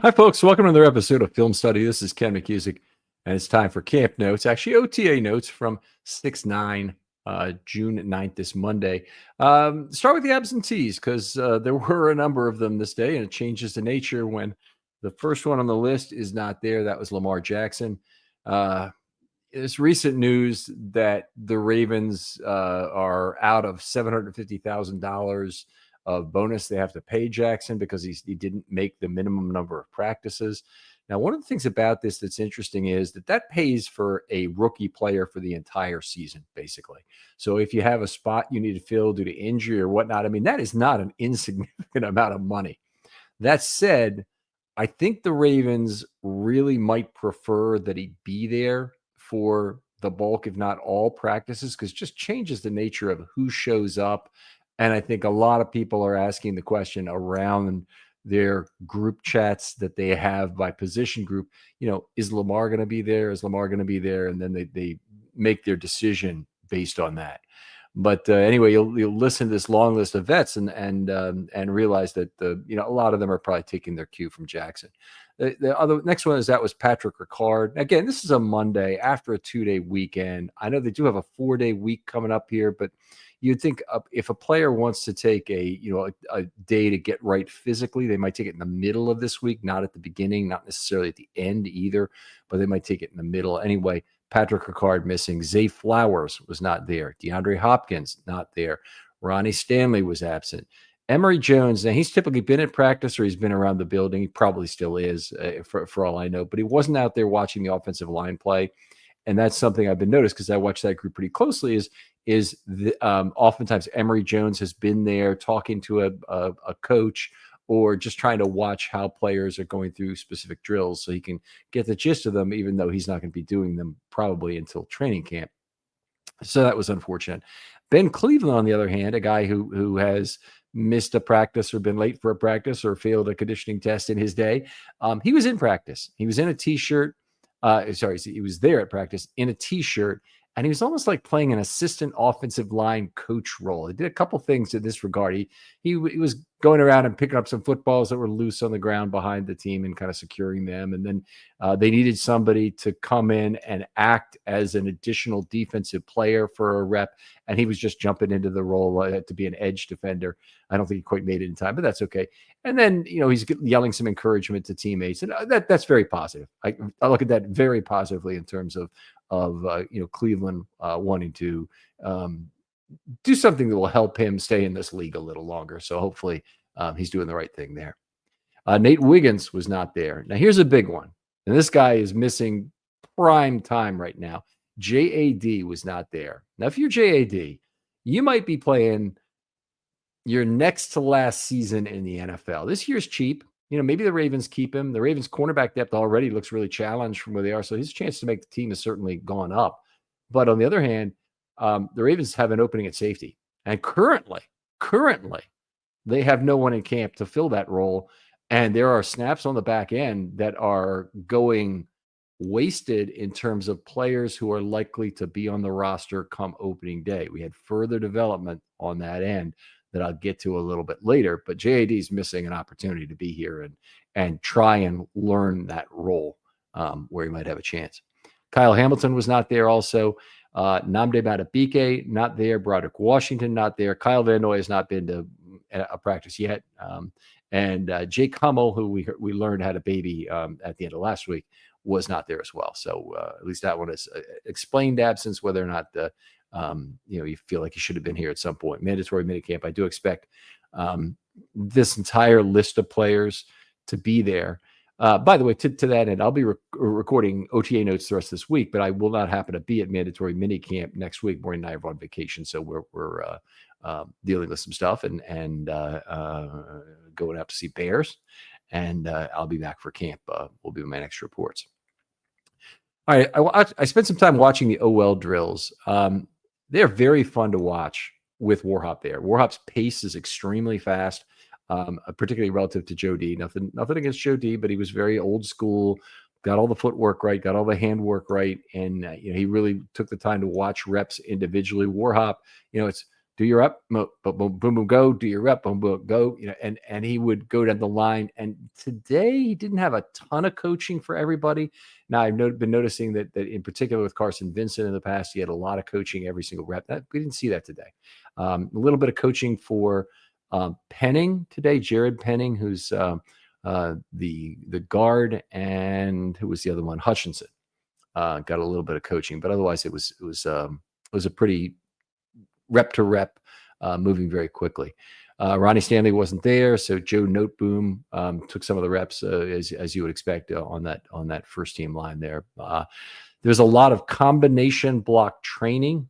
Hi, folks. Welcome to another episode of Film Study. This is Ken McCusick, and it's time for Camp Notes, actually OTA Notes from 6/9, June 9th, this Monday. Start with the absentees because there were a number of them this day, and it changes the nature when the first one on the list is not there. That was Lamar Jackson. Uh, it's recent news that the Ravens are out of $750,000 of bonus they have to pay Jackson because he didn't make the minimum number of practices. Now, one of the things about this that's interesting is that pays for a rookie player for the entire season, basically. So if you have a spot you need to fill due to injury or whatnot, I mean, that is not an insignificant amount of money. That said, I think the Ravens really might prefer that he be there for the bulk, if not all practices, because it just changes the nature of who shows up. And I think a lot of people are asking the question around their group chats that they have by position group, is Lamar going to be there? Is Lamar going to be there? And then they make their decision based on that. But anyway, you'll listen to this long list of vets and realize that a lot of them are probably taking their cue from Jackson. The other next one was Patrick Ricard. Again, this is a Monday after a 2-day weekend. I know they do have a 4-day week coming up here, but you'd think if a player wants to take a day to get right physically, they might take it in the middle of this week, not at the beginning, not necessarily at the end either, but they might take it in the middle anyway. Patrick Ricard missing. Zay Flowers was not there. DeAndre Hopkins not there. Ronnie Stanley was absent. Emory Jones, now he's typically been at practice or he's been around the building. He probably still is, for all I know, but he wasn't out there watching the offensive line play. And that's something I've been noticed because I watch that group pretty closely. Oftentimes Emory Jones has been there talking to a coach or just trying to watch how players are going through specific drills so he can get the gist of them, even though he's not going to be doing them probably until training camp. So that was unfortunate. Ben Cleveland, on the other hand, a guy who has missed a practice or been late for a practice or failed a conditioning test in his day, he was in practice. He was in a T-shirt. He was there at practice in a T-shirt, and he was almost like playing an assistant offensive line coach role. He did a couple things in this regard. He was going around and picking up some footballs that were loose on the ground behind the team and kind of securing them. And then they needed somebody to come in and act as an additional defensive player for a rep, and he was just jumping into the role to be an edge defender. I don't think he quite made it in time, but that's okay. And then, he's yelling some encouragement to teammates, and that's very positive. I look at that very positively in terms of Cleveland wanting to do something that will help him stay in this league a little longer. So hopefully he's doing the right thing there. Nate Wiggins was not there. Now here's a big one, and this guy is missing prime time right now. JAD was not there. Now, if you're JAD, you might be playing your next to last season in the NFL. This year's cheap. Maybe the Ravens keep him. The Ravens cornerback depth already looks really challenged from where they are. So his chance to make the team has certainly gone up. But on the other hand, the Ravens have an opening at safety. And currently, they have no one in camp to fill that role. And there are snaps on the back end that are going wasted in terms of players who are likely to be on the roster come opening day. We had further development on that end that I'll get to a little bit later, but JAD is missing an opportunity to be here and try and learn that role where he might have a chance. Kyle Hamilton was not there also. Nnamdi Madubuike not there. Broderick Washington not there. Kyle Van Noy has not been to a practice yet. And Jake Hummel, who we learned had a baby at the end of last week, was not there as well. So at least that one is explained absence, whether or not you feel like he should have been here at some point. Mandatory minicamp. I do expect this entire list of players to be there. By the way, to that end, I'll be recording OTA notes the rest of this week, but I will not happen to be at mandatory minicamp next week. Maureen and I are on vacation, so we're dealing with some stuff and going out to see bears. And I'll be back for camp. Will be my next reports. All right, I spent some time watching the OL drills. They're very fun to watch with Warhop there. Warhop's pace is extremely fast, particularly relative to Joe D. Nothing against Joe D, but he was very old school, got all the footwork right, got all the handwork right, and he really took the time to watch reps individually. Warhop, it's do your rep, boom, boom, boom, boom, go, do your rep, boom, boom, go, and he would go down the line. And today he didn't have a ton of coaching for everybody. Now I've been noticing that in particular with Carson Vincent in the past, he had a lot of coaching every single rep. We didn't see that today. A little bit of coaching for Penning today, Jared Penning, who's the guard, and who was the other one, Hutchinson. Got a little bit of coaching, but otherwise it was a pretty rep to rep, moving very quickly. Ronnie Stanley wasn't there, so Joe Noteboom took some of the reps as you would expect on that first team line there. There's a lot of combination block training.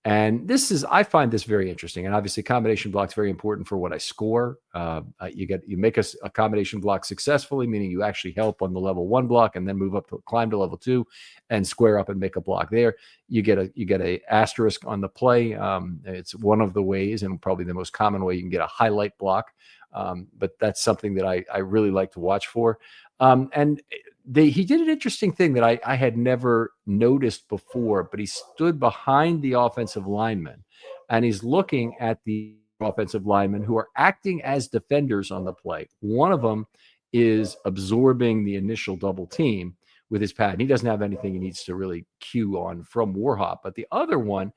And I find this very interesting. And obviously, combination block's very important for what I score. You make a combination block successfully, meaning you actually help on the level 1 block and then climb to level 2 and square up and make a block there. You get a asterisk on the play. It's one of the ways, and probably the most common way, you can get a highlight block. But that's something that I really like to watch for. And he did an interesting thing that I had never noticed before, but he stood behind the offensive lineman and he's looking at the offensive linemen who are acting as defenders on the play. One of them is absorbing the initial double team with his pad. And he doesn't have anything he needs to really cue on from Warhop, but the other one,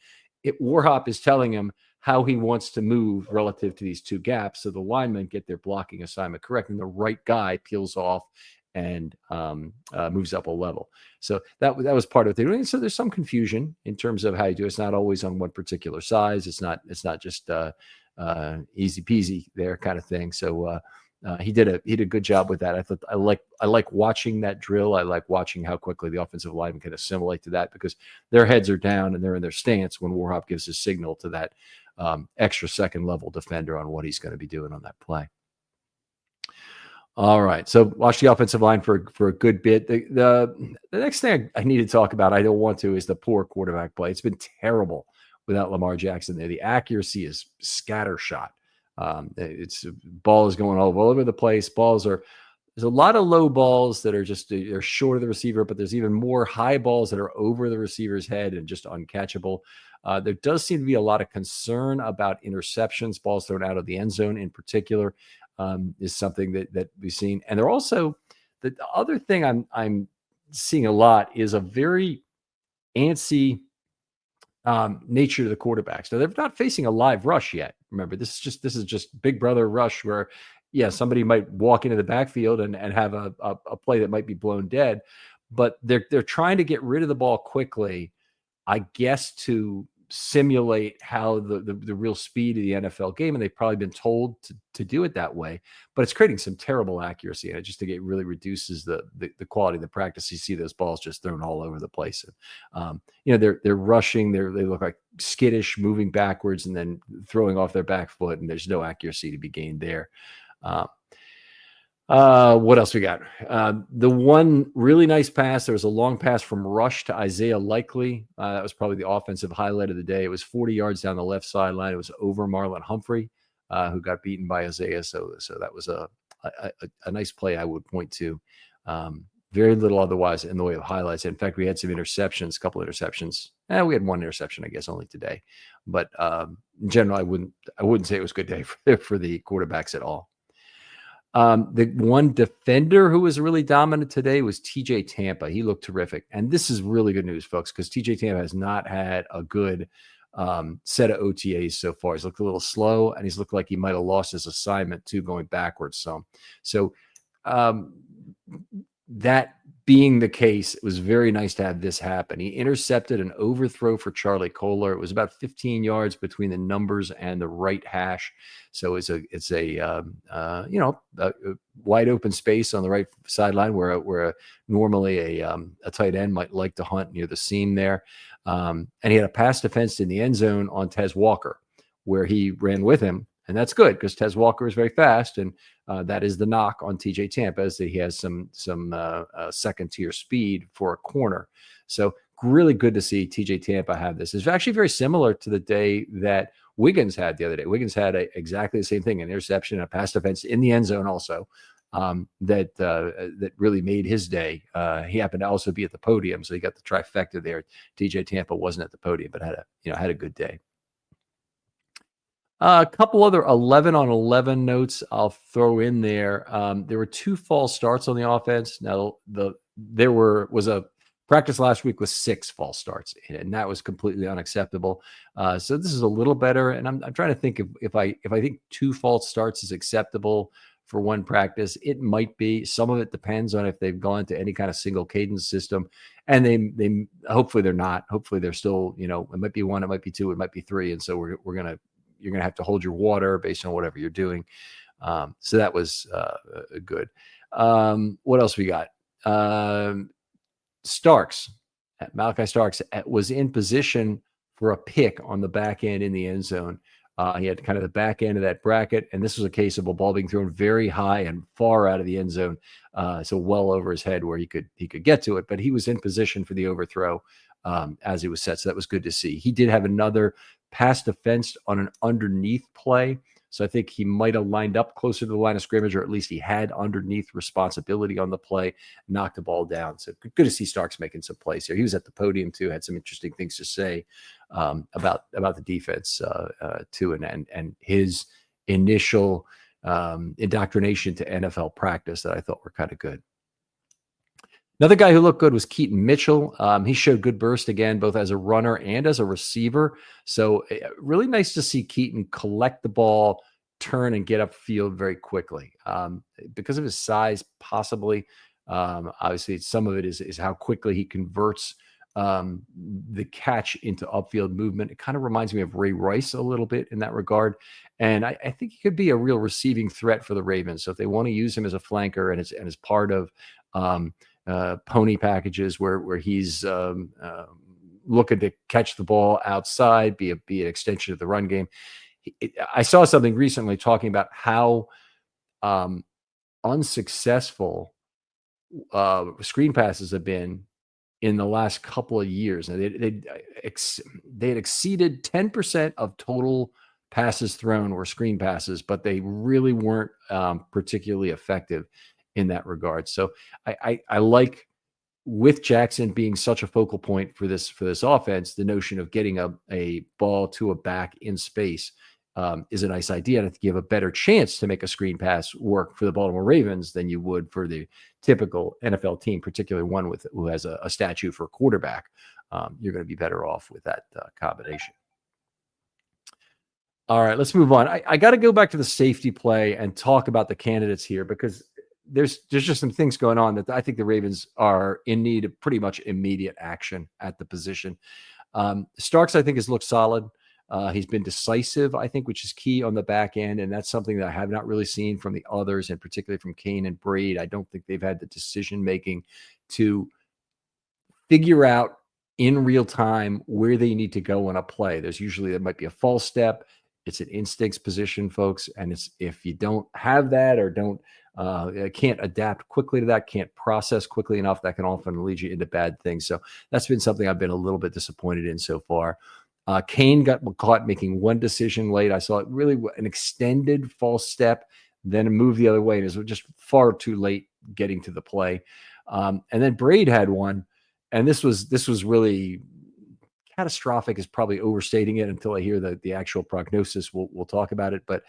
Warhop is telling him how he wants to move relative to these two gaps. So the linemen get their blocking assignment correct and the right guy peels off and moves up a level. So that was part of it. And so there's some confusion in terms of how you do it. It's not always on one particular size. It's not just easy peasy there kind of thing. So he did a good job with that. I thought I like watching that drill. I like watching how quickly the offensive lineman can assimilate to that, because their heads are down and they're in their stance when Warhop gives his signal to that extra second level defender on what he's going to be doing on that play. All right, so watch the offensive line for a good bit. The next thing I need to talk about, I don't want to, is the poor quarterback play. It's been terrible without Lamar Jackson there. The accuracy is scattershot. Ball is going all over the place. There's a lot of low balls that are short of the receiver, but there's even more high balls that are over the receiver's head and just uncatchable. There does seem to be a lot of concern about interceptions, balls thrown out of the end zone in particular. Is something that we've seen. And they're also, the other thing I'm seeing a lot is a very antsy nature to the quarterbacks. Now, they're not facing a live rush yet. Remember, this is just big brother rush where, yeah, somebody might walk into the backfield and have a play that might be blown dead, but they're trying to get rid of the ball quickly, I guess, to simulate how the real speed of the NFL game, and they've probably been told to do it that way, but it's creating some terrible accuracy, and it really reduces the quality of the practice. You see those balls just thrown all over the place. They're rushing, they look like skittish, moving backwards and then throwing off their back foot, and there's no accuracy to be gained there. What else we got? The one really nice pass, there was a long pass from Rush to Isaiah Likely. That was probably the offensive highlight of the day. It was 40 yards down the left sideline. It was over Marlon Humphrey, who got beaten by Isaiah. So that was a nice play I would point to. Very little otherwise in the way of highlights. In fact, we had some interceptions, a couple of interceptions. We had one interception, I guess, only today. But in general, I wouldn't say it was a good day for the quarterbacks at all. The one defender who was really dominant today was TJ Tampa. He looked terrific. And this is really good news, folks, because TJ Tampa has not had a good set of OTAs so far. He's looked a little slow, and he's looked like he might have lost his assignment too, going backwards some. So that being the case, it was very nice to have this happen. He intercepted an overthrow for Charlie Kohler. It was about 15 yards between the numbers and the right hash. So it's a wide open space on the right sideline where normally a tight end might like to hunt near the seam there. And he had a pass defense in the end zone on Tez Walker, where he ran with him. And that's good because Tez Walker is very fast, and that is the knock on TJ Tampa, is that he has some second tier speed for a corner. So really good to see TJ Tampa have this. It's actually very similar to the day that Wiggins had the other day. Wiggins had exactly the same thing, an interception, a pass defense in the end zone also, that really made his day. He happened to also be at the podium, so he got the trifecta there. TJ Tampa wasn't at the podium, but had a good day. A couple other 11 on 11 notes I'll throw in there. There were 2 false starts on the offense. Now, there was a practice last week with 6 false starts, and that was completely unacceptable. So this is a little better, and I'm trying to think if I think 2 false starts is acceptable for one practice. It might be. Some of it depends on if they've gone to any kind of single cadence system, and they hopefully they're not. Hopefully they're still, it might be 1, it might be 2, it might be 3, and so we're gonna you're going to have to hold your water based on whatever you're doing. So that was good. What else we got? Starks, Malachi Starks was in position for a pick on the back end in the end zone. He had kind of the back end of that bracket, and this was a case of a ball being thrown very high and far out of the end zone, so well over his head where he could get to it. But he was in position for the overthrow as he was set, so that was good to see. He did have another pass defense on an underneath play, so I think he might have lined up closer to the line of scrimmage, or at least he had underneath responsibility on the play, knocked the ball down. So good to see Starks making some plays here. He was at the podium too, had some interesting things to say about the defense too, and his initial indoctrination to NFL practice that I thought were kind of good. Another guy who looked good was Keaton Mitchell. He showed good burst again, both as a runner and as a receiver. So really nice to see Keaton collect the ball, turn, and get upfield very quickly. Because of his size, possibly. Obviously, some of it is how quickly he converts the catch into upfield movement. It kind of reminds me of Ray Rice a little bit in that regard. And I think he could be a real receiving threat for the Ravens. So if they want to use him as a flanker and as part of pony packages where he's looking to catch the ball outside, be an extension of the run game. I saw something recently talking about how unsuccessful screen passes have been in the last couple of years. Now, they had exceeded 10% of total passes thrown were screen passes, but they really weren't particularly effective in that regard. So I like, with Jackson being such a focal point for this offense, the notion of getting a ball to a back in space is a nice idea. And I think you have a better chance to make a screen pass work for the Baltimore Ravens than you would for the typical NFL team, particularly one who has a statute for a quarterback. You're going to be better off with that combination. All right, let's move on. I got to go back to the safety play and talk about the candidates here, because there's just some things going on that I think the Ravens are in need of pretty much immediate action at the position. Starks, I think, has looked solid. He's been decisive, I think, which is key on the back end, and that's something that I have not really seen from the others, and particularly from Kane and Braid. I don't think they've had the decision-making to figure out in real time where they need to go on a play. There might be a false step. It's an instincts position, folks, and if you don't have that or can't adapt quickly to that, can't process quickly enough, that can often lead you into bad things. So that's been something I've been a little bit disappointed in so far. Kane got caught making one decision late. I saw it really an extended false step, then a move the other way, and it was just far too late getting to the play. And then Braid had one, and this was really catastrophic, is probably overstating it until I hear the actual prognosis. We'll talk about it. But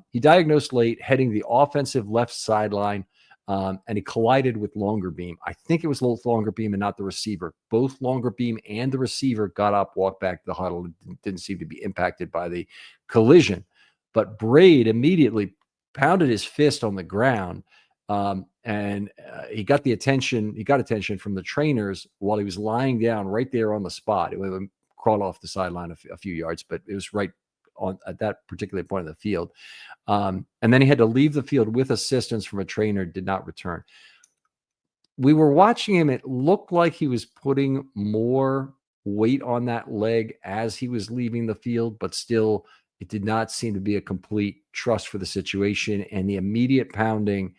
he diagnosed late, heading the offensive left sideline, and he collided with Longer Beam. I think it was Longer Beam and not the receiver. Both Longer Beam and the receiver got up, walked back to the huddle, and didn't seem to be impacted by the collision. But Braid immediately pounded his fist on the ground, and he got attention from the trainers while he was lying down right there on the spot. It would have crawled off the sideline a few yards, but it was right on at that particular point of the field. And then he had to leave the field with assistance from a trainer, did not return. We were watching him. It looked like he was putting more weight on that leg as he was leaving the field, but still it did not seem to be a complete trust for the situation. And the immediate pounding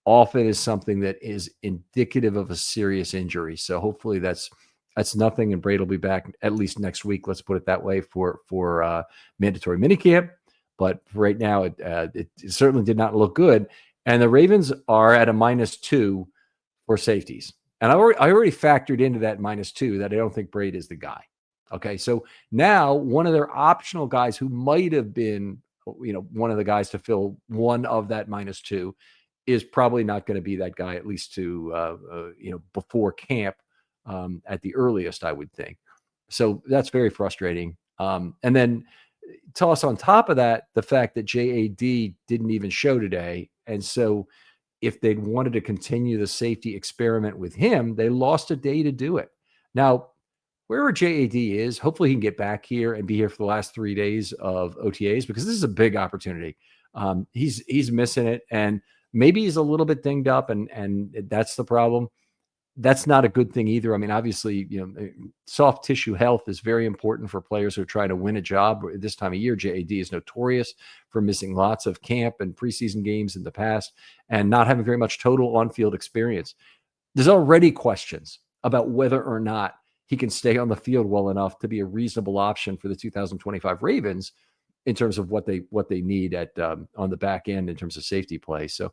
often is something that is indicative of a serious injury. So hopefully that's nothing, and Braid will be back at least next week. Let's put it that way for mandatory minicamp. But right now, it certainly did not look good. And the Ravens are at a -2 for safeties. And I already factored into that -2 that I don't think Braid is the guy. Okay, so now one of their optional guys who might have been, one of the guys to fill one of that -2 is probably not going to be that guy, at least to before camp, at the earliest, I would think. So that's very frustrating. And then toss on top of that the fact that JAD didn't even show today, and so if they'd wanted to continue the safety experiment with him, they lost a day to do it. Now, wherever JAD is, hopefully he can get back here and be here for the last 3 days of OTAs, because this is a big opportunity. He's missing it, and maybe he's a little bit dinged up, and that's the problem. That's not a good thing either. I mean, obviously, soft tissue health is very important for players who are trying to win a job. This time of year, JAD is notorious for missing lots of camp and preseason games in the past and not having very much total on-field experience. There's already questions about whether or not he can stay on the field well enough to be a reasonable option for the 2025 Ravens in terms of what they need at on the back end in terms of safety play. So,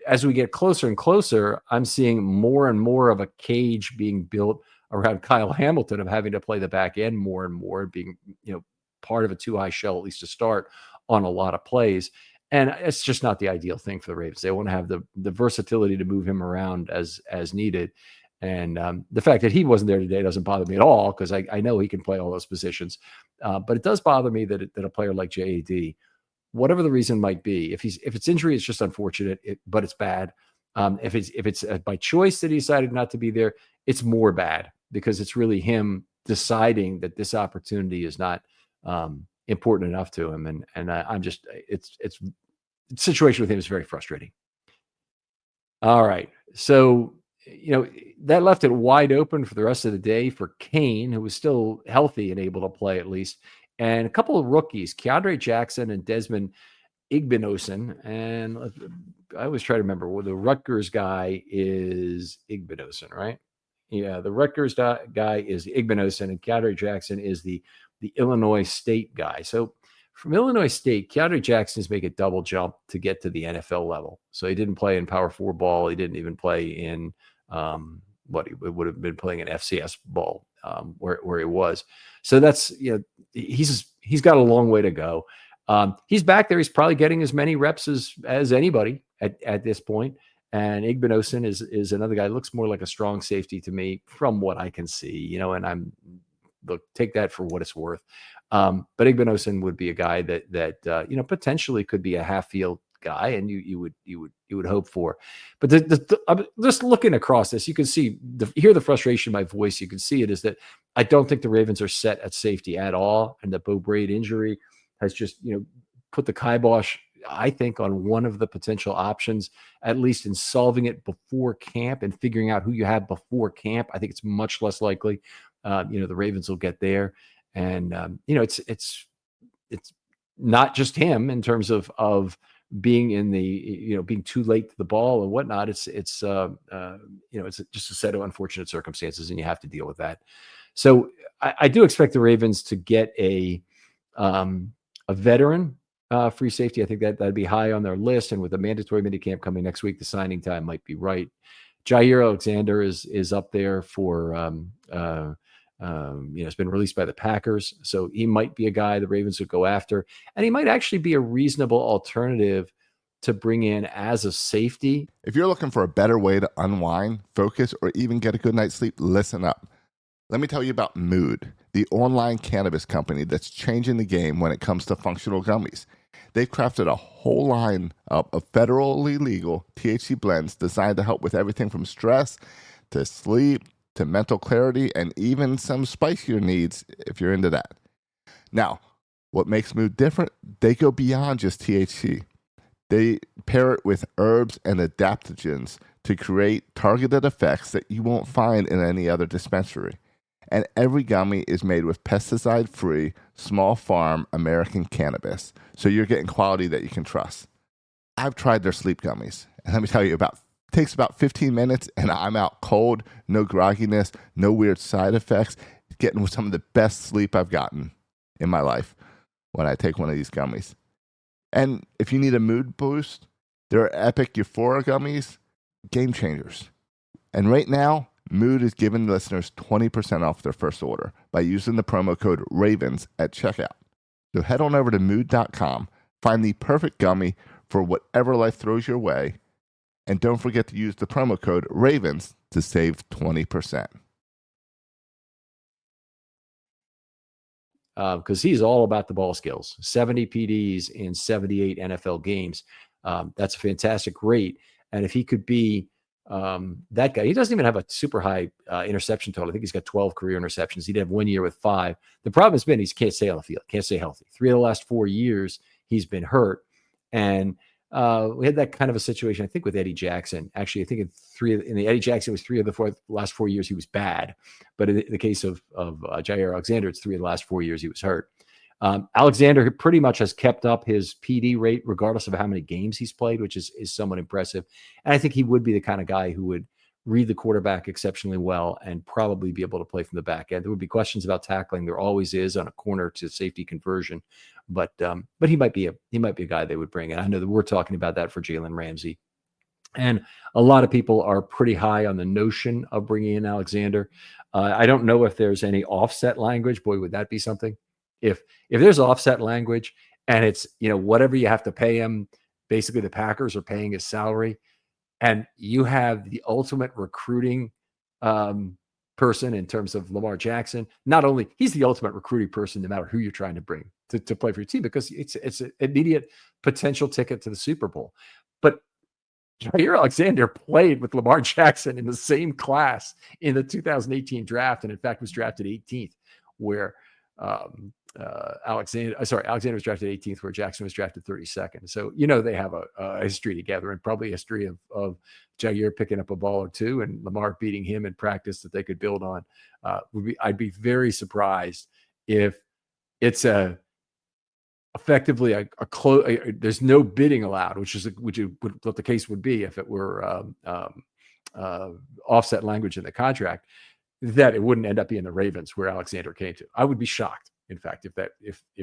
as we get closer and closer, I'm seeing more and more of a cage being built around Kyle Hamilton of having to play the back end more and more, being part of a too high shell, at least to start, on a lot of plays. And it's just not the ideal thing for the Ravens. They want to have the versatility to move him around as needed. And the fact that he wasn't there today doesn't bother me at all, because I know he can play all those positions. But it does bother me that a player like JAD, whatever the reason might be, if it's injury, it's just unfortunate, but it's bad. If it's by choice that he decided not to be there, it's more bad, because it's really him deciding that this opportunity is not important enough to him. And I'm just, it's the situation with him is very frustrating. All right, so that left it wide open for the rest of the day for Kane, who was still healthy and able to play at least, and a couple of rookies, Keandre Jackson and Desmond Igbinosun. And I always try to remember, well, the Rutgers guy is Igbinosun, right? Yeah, the Rutgers guy is Igbinosun, and Keandre Jackson is the Illinois State guy. So from Illinois State, Keandre Jackson is making a double jump to get to the NFL level. So he didn't play in Power 4 ball. He didn't even play in what he would have been playing in FCS ball, where he was. So that's, he's got a long way to go. He's back there. He's probably getting as many reps as anybody at this point. And Igbinosun is another guy. Looks more like a strong safety to me from what I can see, and take that for what it's worth. But Igbinosun would be a guy that potentially could be a half field guy, and you would hope for. But I'm just looking across this, you can see hear the frustration in my voice. You can see it is that I don't think the Ravens are set at safety at all, and the Bo Braid injury has just put the kibosh, I think, on one of the potential options, at least in solving it before camp and figuring out who you have before camp. I think it's much less likely the Ravens will get there. And it's not just him in terms of being in the being too late to the ball and whatnot. It's just a set of unfortunate circumstances, and you have to deal with that. So I do expect the Ravens to get a veteran free safety. I think that'd be high on their list, and with the mandatory minicamp coming next week, the signing time might be right. Jair Alexander is up there for it's been released by the Packers, so he might be a guy the Ravens would go after, and he might actually be a reasonable alternative to bring in as a safety. If you're looking for a better way to unwind, focus, or even get a good night's sleep, listen up. Let me tell you about Mood, the online cannabis company that's changing the game when it comes to functional gummies. They've crafted a whole line of federally legal THC blends designed to help with everything from stress to sleep to mental clarity, and even some spicier needs if you're into that. Now, what makes Mood different? They go beyond just THC. They pair it with herbs and adaptogens to create targeted effects that you won't find in any other dispensary. And every gummy is made with pesticide-free, small farm American cannabis, so you're getting quality that you can trust. I've tried their sleep gummies, and let me tell you, takes about 15 minutes, and I'm out cold, no grogginess, no weird side effects, getting some of the best sleep I've gotten in my life when I take one of these gummies. And if you need a mood boost, there are Epic Euphoria gummies, game changers. And right now, Mood is giving listeners 20% off their first order by using the promo code RAVENS at checkout. So head on over to mood.com, find the perfect gummy for whatever life throws your way, and don't forget to use the promo code RAVENS to save 20%. Because he's all about the ball skills. 70 PDs in 78 NFL games. That's a fantastic rate. And if he could be that guy, he doesn't even have a super high interception total. I think he's got 12 career interceptions. He'd have 1 year with 5. The problem has been he can't stay on the field, can't stay healthy. 3 of the last 4 years, he's been hurt. And we had that kind of a situation, I think, with Eddie Jackson. Actually, I think in the Eddie Jackson, it was 3 of the last 4 years he was bad. But in the case of Jair Alexander, it's 3 of the last 4 years he was hurt. Alexander pretty much has kept up his PD rate regardless of how many games he's played, which is somewhat impressive. And I think he would be the kind of guy who would read the quarterback exceptionally well and probably be able to play from the back end. There would be questions about tackling. There always is on a corner to safety conversion, but he might be a guy they would bring. And I know that we're talking about that for Jalen Ramsey. And a lot of people are pretty high on the notion of bringing in Alexander. I don't know if there's any offset language. Boy, would that be something? If there's offset language and it's, whatever you have to pay him, basically the Packers are paying his salary, and you have the ultimate recruiting person in terms of Lamar Jackson. Not only he's the ultimate recruiting person, no matter who you're trying to bring to play for your team, because it's an immediate potential ticket to the Super Bowl. But Jair Alexander played with Lamar Jackson in the same class in the 2018 draft, and in fact was drafted 18th, where Alexander was drafted 18th, where Jackson was drafted 32nd. So they have a history together, and probably a history of Jair picking up a ball or two and Lamar beating him in practice that they could build on. I'd be very surprised if it's effectively a close. There's no bidding allowed, which what the case would be if it were offset language in the contract, that it wouldn't end up being the Ravens where Alexander came to. I would be shocked, in fact, if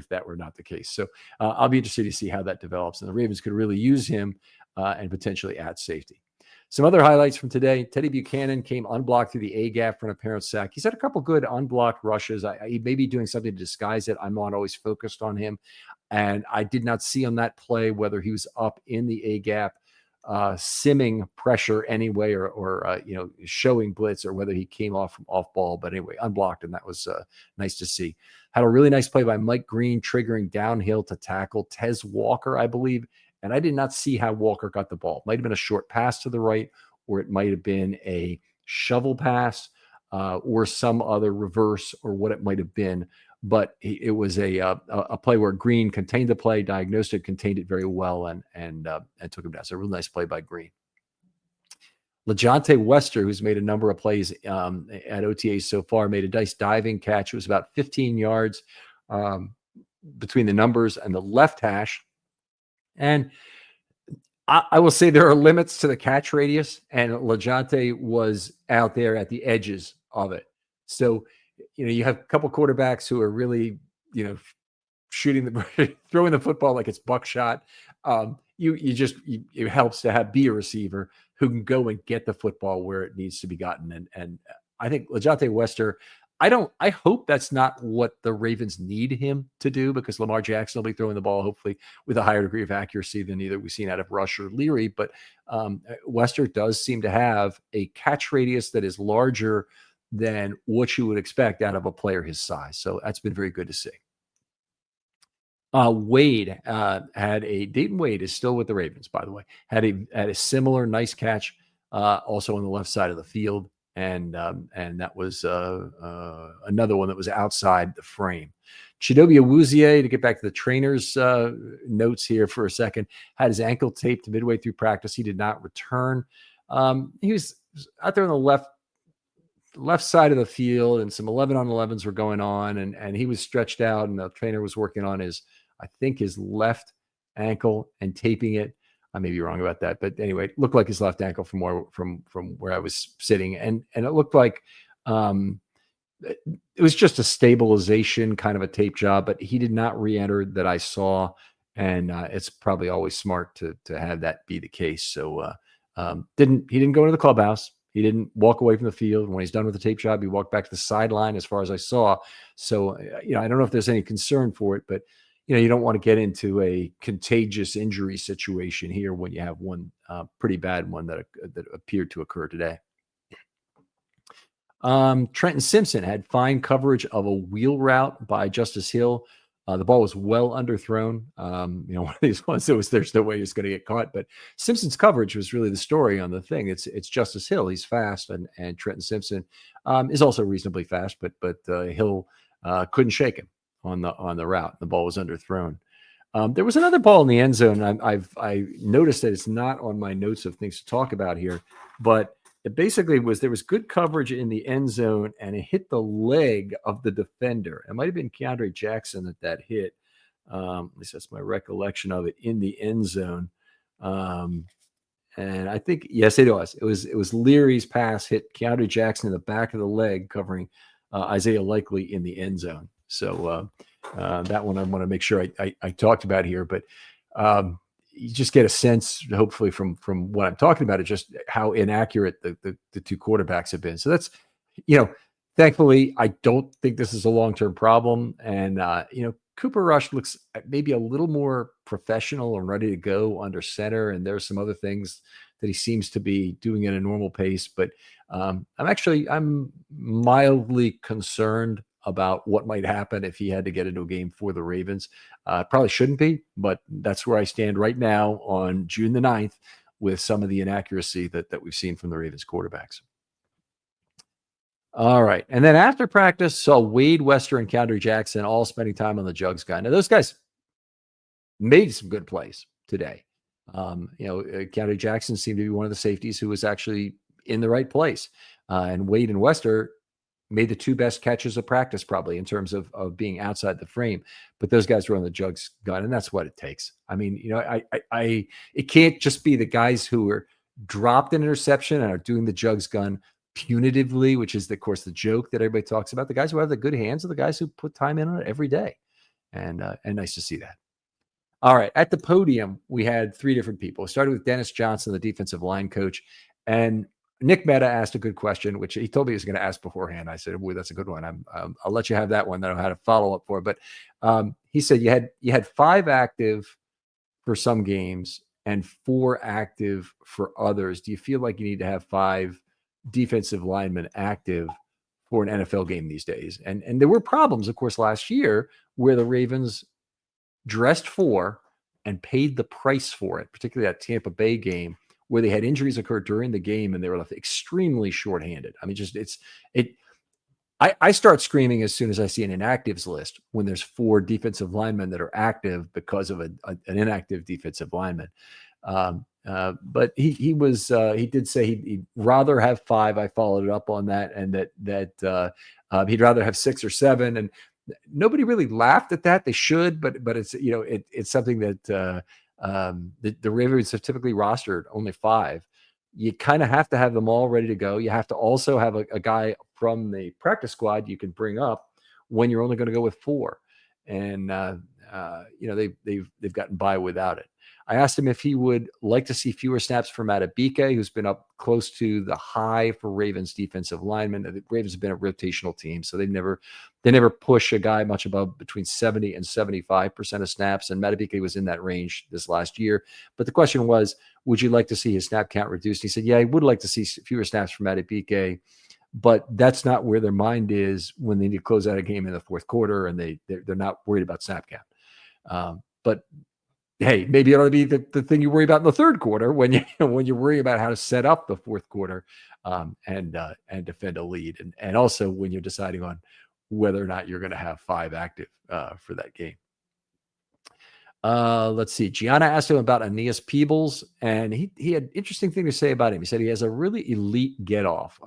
that were not the case. So I'll be interested to see how that develops, and the Ravens could really use him and potentially add safety. Some other highlights from today: Teddy Buchanan came unblocked through the A gap for an apparent sack. He's had a couple good unblocked rushes. He may be doing something to disguise it. I'm not always focused on him, and I did not see on that play whether he was up in the A gap, simming pressure anyway, or showing blitz, or whether he came off ball. But anyway, unblocked, and that was nice to see. Had a really nice play by Mike Green, triggering downhill to tackle Tez Walker, I believe. And I did not see how Walker got the ball. It might have been a short pass to the right, or it might have been a shovel pass, or some other reverse, or what it might have been. But it was a play where Green contained the play, diagnosed it, contained it very well, and took him down. So a real nice play by Green. LeJohntay Wester, who's made a number of plays at OTAs so far, made a nice diving catch. It was about 15 yards between the numbers and the left hash. And I will say there are limits to the catch radius, and LeJohntay was out there at the edges of it. So, you have a couple quarterbacks who are really, throwing the football like it's buckshot. It helps to be a receiver who can go and get the football where it needs to be gotten. And I think LeJohntay Wester, I hope that's not what the Ravens need him to do, because Lamar Jackson will be throwing the ball, hopefully, with a higher degree of accuracy than either we've seen out of Rush or Leary. But Wester does seem to have a catch radius that is larger than what you would expect out of a player his size. So that's been very good to see. Dayton Wade is still with the Ravens, by the way, had a similar nice catch also on the left side of the field. And that was another one that was outside the frame. Chidobe Awuzie, to get back to the trainer's notes here for a second, had his ankle taped midway through practice. He did not return. He was out there on the left side of the field, and some 11-on-11s were going on, and he was stretched out, and the trainer was working on his left ankle and taping it. I may be wrong about that, but anyway, it looked like his left ankle from where I was sitting, and it looked like it was just a stabilization kind of a tape job, but he did not re-enter that I saw, and it's probably always smart to have that be the case. So he didn't go into the clubhouse. He didn't walk away from the field. When he's done with the tape job, he walked back to the sideline as far as I saw. So, I don't know if there's any concern for it, but, you don't want to get into a contagious injury situation here when you have one pretty bad one that appeared to occur today. Trenton Simpson had fine coverage of a wheel route by Justice Hill. The ball was well underthrown. One of these ones that there's no way he's going to get caught. But Simpson's coverage was really the story on the thing. It's Justice Hill. He's fast, and Trenton Simpson is also reasonably fast, but Hill couldn't shake him on the route. The ball was underthrown. There was another ball in the end zone. I noticed that it's not on my notes of things to talk about here, but it basically there was good coverage in the end zone, and it hit the leg of the defender. It might have been Keandre Jackson that hit. At least that's my recollection of it, in the end zone. And I think, yes, it was. It was Leary's pass hit Keandre Jackson in the back of the leg, covering Isaiah Likely in the end zone. So that one I want to make sure I talked about here, but you just get a sense, hopefully, from what I'm talking about, just how inaccurate the two quarterbacks have been. So that's, thankfully, I don't think this is a long-term problem. And, Cooper Rush looks maybe a little more professional and ready to go under center. And there's some other things that he seems to be doing at a normal pace. But I'm mildly concerned about what might happen if he had to get into a game for the Ravens. Probably shouldn't be, but that's where I stand right now on June the 9th with some of the inaccuracy that we've seen from the Ravens quarterbacks. All right. And then after practice, saw Wade Wester and Keandre Jackson all spending time on the jugs guy. Now, those guys made some good plays today. Keandre Jackson seemed to be one of the safeties who was actually in the right place. And Wade and Wester made the two best catches of practice, probably, in terms of being outside the frame. But those guys were on the jugs gun, and that's what it takes. I mean, it can't just be the guys who are dropped an interception and are doing the jugs gun punitively, which is, of course, the joke that everybody talks about. The guys who have the good hands are the guys who put time in on it every day. And nice to see that. All right. At the podium, we had three different people. It started with Dennis Johnson, the defensive line coach. And Nick Mehta asked a good question, which he told me he was going to ask beforehand. I said, "Boy, that's a good one. I'll let you have that one. I don't know how to follow up for." But he said you had 5 active for some games and 4 active for others. Do you feel like you need to have 5 defensive linemen active for an NFL game these days? And there were problems, of course, last year where the Ravens dressed for and paid the price for it, particularly that Tampa Bay game, where they had injuries occur during the game and they were left extremely shorthanded. I mean, I start screaming as soon as I see an inactives list when there's 4 defensive linemen that are active because of an inactive defensive lineman. But he did say he'd rather have 5. I followed it up on that, and that he'd rather have 6 or 7. And nobody really laughed at that. They should, but it's it's something that the Ravens have typically rostered only 5. You kind of have to have them all ready to go. You have to also have a guy from the practice squad you can bring up when you're only going to go with 4. And they've gotten by without it. I asked him if he would like to see fewer snaps from Matabike, who's been up close to the high for Ravens defensive linemen. The Ravens have been a rotational team, so they never push a guy much above between 70 and 75% of snaps, and Matabike was in that range this last year. But the question was, would you like to see his snap count reduced? He said, yeah, I would like to see fewer snaps from Matabike, but that's not where their mind is when they need to close out a game in the fourth quarter, and they're not worried about snap count. But hey, maybe it ought to be the thing you worry about in the third quarter when you worry about how to set up the fourth quarter and defend a lead, and also when you're deciding on whether or not you're going to have 5 active for that game. Let's see. Gianna asked him about Aeneas Peebles, and he had interesting thing to say about him. He said he has a really elite get off,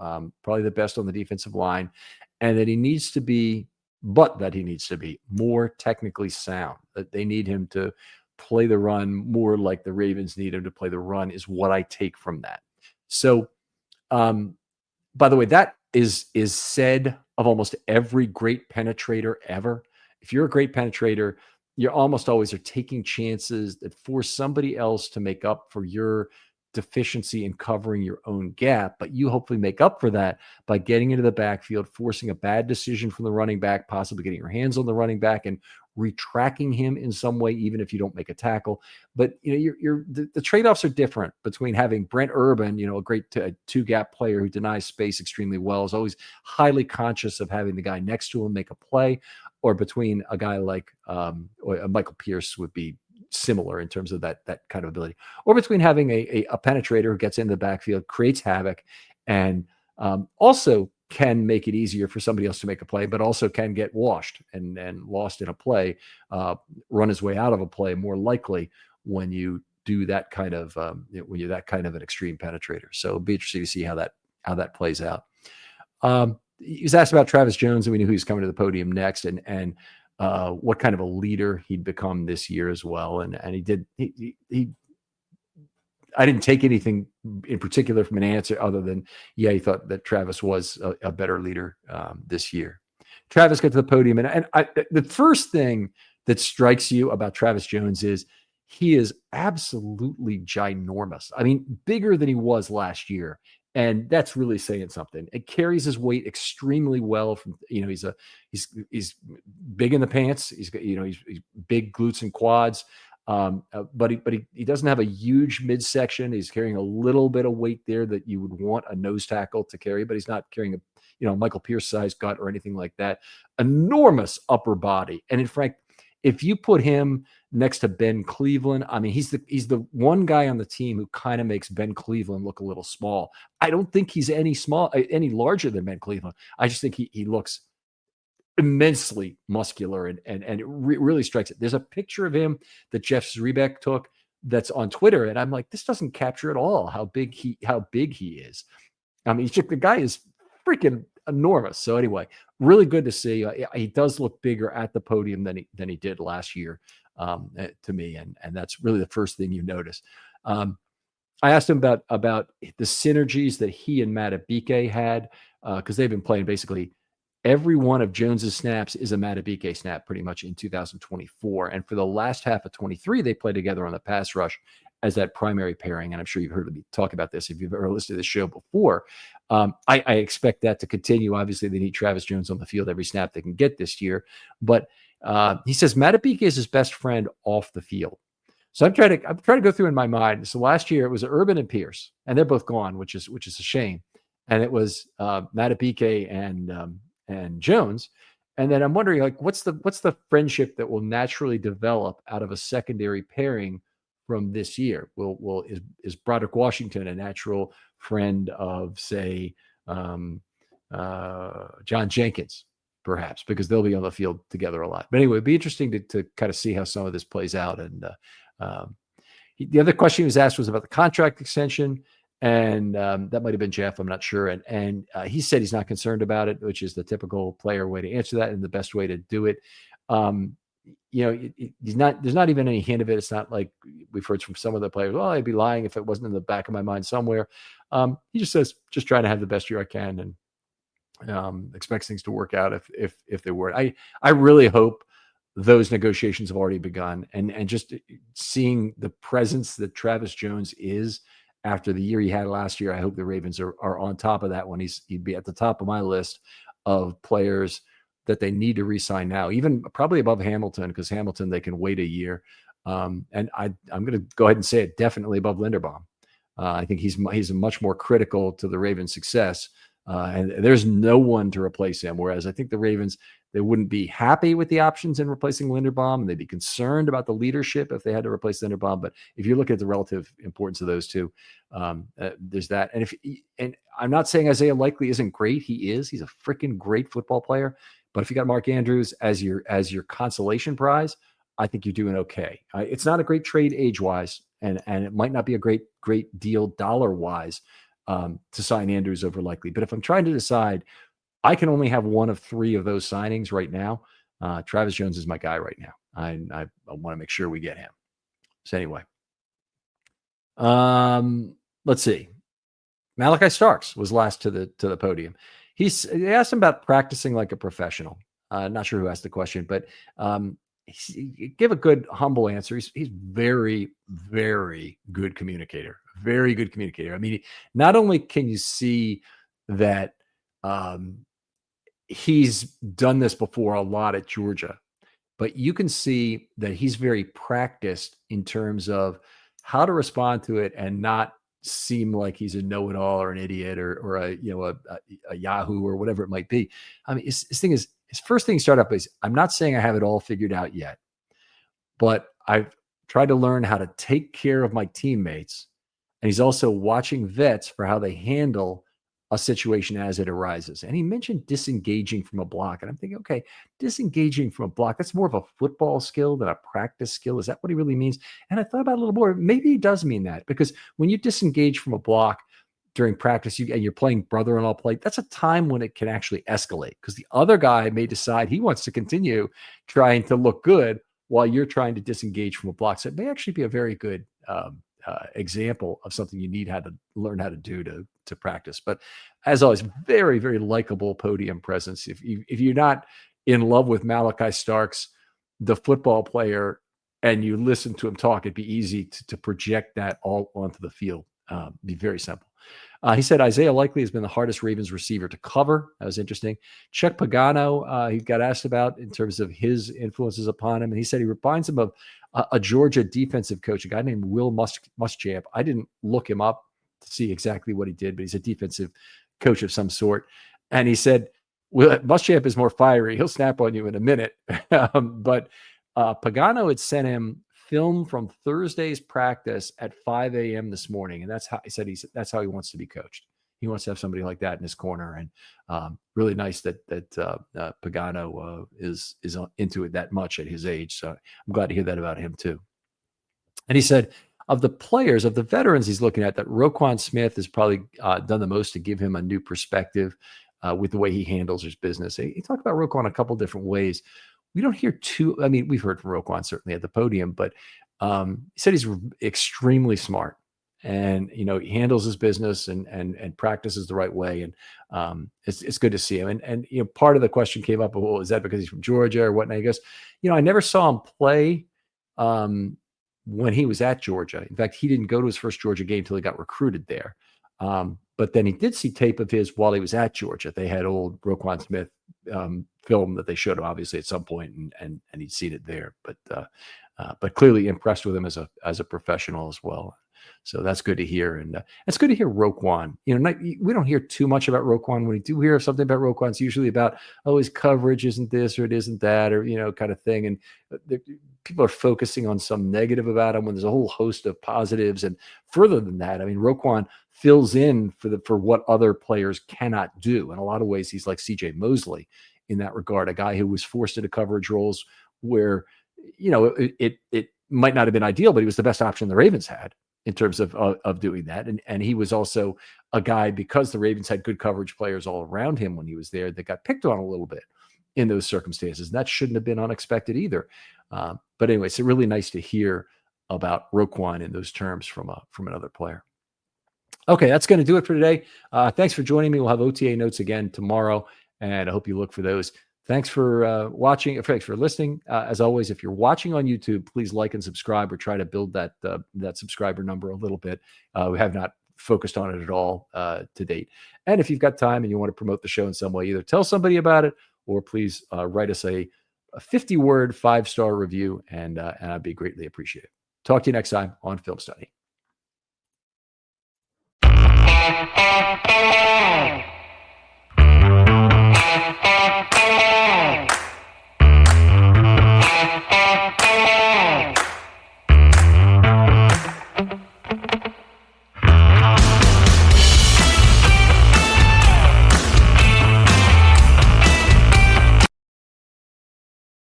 probably the best on the defensive line, and that he needs to be more technically sound. That they need him to play the run more like the Ravens need him to play the run, is what I take from that. So, by the way, that is said of almost every great penetrator ever. If you're a great penetrator, you almost always are taking chances that force somebody else to make up for your deficiency in covering your own gap, but you hopefully make up for that by getting into the backfield, forcing a bad decision from the running back, possibly getting your hands on the running back and retracking him in some way, even if you don't make a tackle. But the trade-offs are different between having Brent Urban, a great two-gap player who denies space extremely well, is always highly conscious of having the guy next to him make a play, or between a guy like Michael Pierce would be similar in terms of that kind of ability, or between having a penetrator who gets in the backfield, creates havoc, and also can make it easier for somebody else to make a play, but also can get washed and lost in a play, run his way out of a play more likely when you do that kind of when you're that kind of an extreme penetrator. So it'll be interesting to see how that plays out. He was asked about Travis Jones, and we knew he was coming to the podium next, and what kind of a leader he'd become this year as well. And he I didn't take anything in particular from an answer other than, he thought that Travis was a better leader this year. Travis got to the podium, and the first thing that strikes you about Travis Jones is he is absolutely ginormous. I mean, bigger than he was last year. And that's really saying something. It carries his weight extremely well. From he's big in the pants. He's got he's big glutes and quads. But he doesn't have a huge midsection. He's carrying a little bit of weight there that you would want a nose tackle to carry, but he's not carrying a Michael Pierce size gut or anything like that. Enormous upper body, and in fact, if you put him next to Ben Cleveland, I mean, he's the one guy on the team who kind of makes Ben Cleveland look a little small. I don't think he's any larger than Ben Cleveland. I just think he looks immensely muscular and it really strikes it. There's a picture of him that Jeff Zrebeck took that's on Twitter, and I'm like, this doesn't capture at all how big he is. I mean, the guy is freaking enormous. So anyway, really good to see. He does look bigger at the podium than he did last year, to me, and that's really the first thing you notice. I asked him about the synergies that he and Matabike had, because they've been playing basically every one of Jones's snaps is a Matabike snap pretty much in 2024. And for the last half of 23, they played together on the pass rush as that primary pairing. And I'm sure you've heard me talk about this if you've ever listened to the show before. I expect that to continue. Obviously, they need Travis Jones on the field every snap they can get this year. But he says Matabike is his best friend off the field. So I'm trying to go through in my mind. So last year it was Urban and Pierce, and they're both gone, which is a shame. And it was Matabike and Jones. And then I'm wondering, like, what's the friendship that will naturally develop out of a secondary pairing from this year? Is Broderick Washington a natural friend of, say, John Jenkins, perhaps, because they'll be on the field together a lot. But anyway, it'd be interesting to kind of see how some of this plays out. And the other question he was asked was about the contract extension. And that might have been Jeff. I'm not sure. And he said he's not concerned about it, which is the typical player way to answer that and the best way to do it. There's not even any hint of it. It's not like we've heard from some of the players, well, I'd be lying if it wasn't in the back of my mind somewhere. He just says, just trying to have the best year I can, and expects things to work out if they were. I really hope those negotiations have already begun, and just seeing the presence that Travis Jones is after the year he had last year, I hope the Ravens are on top of that one. He'd be at the top of my list of players that they need to re-sign now, even probably above Hamilton, because Hamilton, they can wait a year. And I'm going to go ahead and say it, definitely above Linderbaum. I think he's much more critical to the Ravens' success, and there's no one to replace him. Whereas I think the Ravens, they wouldn't be happy with the options in replacing Linderbaum, and they'd be concerned about the leadership if they had to replace Linderbaum. But if you look at the relative importance of those two, there's that. And I'm not saying Isaiah Likely isn't great. He is. He's a freaking great football player. But if you got Mark Andrews as your consolation prize, I think you're doing okay. It's not a great trade age-wise, and it might not be a great deal dollar-wise to sign Andrews over Likely. But if I'm trying to decide, I can only have one of three of those signings right now. Travis Jones is my guy right now. I want to make sure we get him. So anyway, let's see. Malachi Starks was last to the podium. They asked him about practicing like a professional. Not sure who asked the question, but give a good, humble answer. He's very, very good communicator. Very good communicator. I mean, not only can you see that he's done this before a lot at Georgia, but you can see that he's very practiced in terms of how to respond to it and not seem like he's a know-it-all or an idiot or a Yahoo or whatever it might be. I mean, his thing is, his first thing he started up is, I'm not saying I have it all figured out yet, but I've tried to learn how to take care of my teammates. And he's also watching vets for how they handle a situation as it arises. And he mentioned disengaging from a block. And I'm thinking, okay, disengaging from a block, that's more of a football skill than a practice skill. Is that what he really means? And I thought about it a little more. Maybe he does mean that, because when you disengage from a block during practice, and you're playing brother-in-law play, that's a time when it can actually escalate, because the other guy may decide he wants to continue trying to look good while you're trying to disengage from a block. So it may actually be a very good example of something you need to learn how to do to practice. But as always, very, very likable podium presence. If you're not in love with Malachi Starks, the football player, and you listen to him talk, it'd be easy to project that all onto the field. Be very simple. He said Isaiah Likely has been the hardest Ravens receiver to cover. That was interesting. Chuck Pagano, he got asked about in terms of his influences upon him, and he said he reminds him of a Georgia defensive coach, a guy named Will Muschamp. I didn't look him up to see exactly what he did, but he's a defensive coach of some sort. And he said, well, Muschamp is more fiery. He'll snap on you in a minute. But Pagano had sent him film from Thursday's practice at 5 a.m. this morning. And that's how he said that's how he wants to be coached. He wants to have somebody like that in his corner. And really nice that Pagano is into it that much at his age. So I'm glad to hear that about him too. And he said, of the players, of the veterans he's looking at, that Roquan Smith has probably done the most to give him a new perspective with the way he handles his business. He talked about Roquan a couple different ways. We don't hear I mean, we've heard from Roquan certainly at the podium, but he said he's extremely smart, and he handles his business and practices the right way, and it's good to see him. And part of the question came up, well, is that because he's from Georgia or whatnot? He goes, I never saw him play when he was at Georgia. In fact, he didn't go to his first Georgia game until he got recruited there. But then he did see tape of his while he was at Georgia. They had old Roquan Smith film that they showed him obviously at some point, and he'd seen it there. But clearly impressed with him as a professional as well. So that's good to hear, and it's good to hear Roquan. We don't hear too much about Roquan. When we do hear something about Roquan, it's usually about, his coverage isn't this or it isn't that, or kind of thing. And people are focusing on some negative about him when there's a whole host of positives. And further than that, I mean, Roquan fills in for what other players cannot do. In a lot of ways, he's like C.J. Mosley in that regard, a guy who was forced into coverage roles where it might not have been ideal, but he was the best option the Ravens had in terms of doing that. And he was also a guy, because the Ravens had good coverage players all around him when he was there, that got picked on a little bit in those circumstances. And that shouldn't have been unexpected either. But anyway, it's really nice to hear about Roquan in those terms from another player. Okay, that's going to do it for today. Thanks for joining me. We'll have OTA notes again tomorrow, and I hope you look for those. Thanks for watching. Thanks for listening. As always, if you're watching on YouTube, please like and subscribe, or try to build that subscriber number a little bit. We have not focused on it at all to date. And if you've got time and you want to promote the show in some way, either tell somebody about it, or please write us a 50-word 5-star review, and I'd be greatly appreciated. Talk to you next time on Film Study.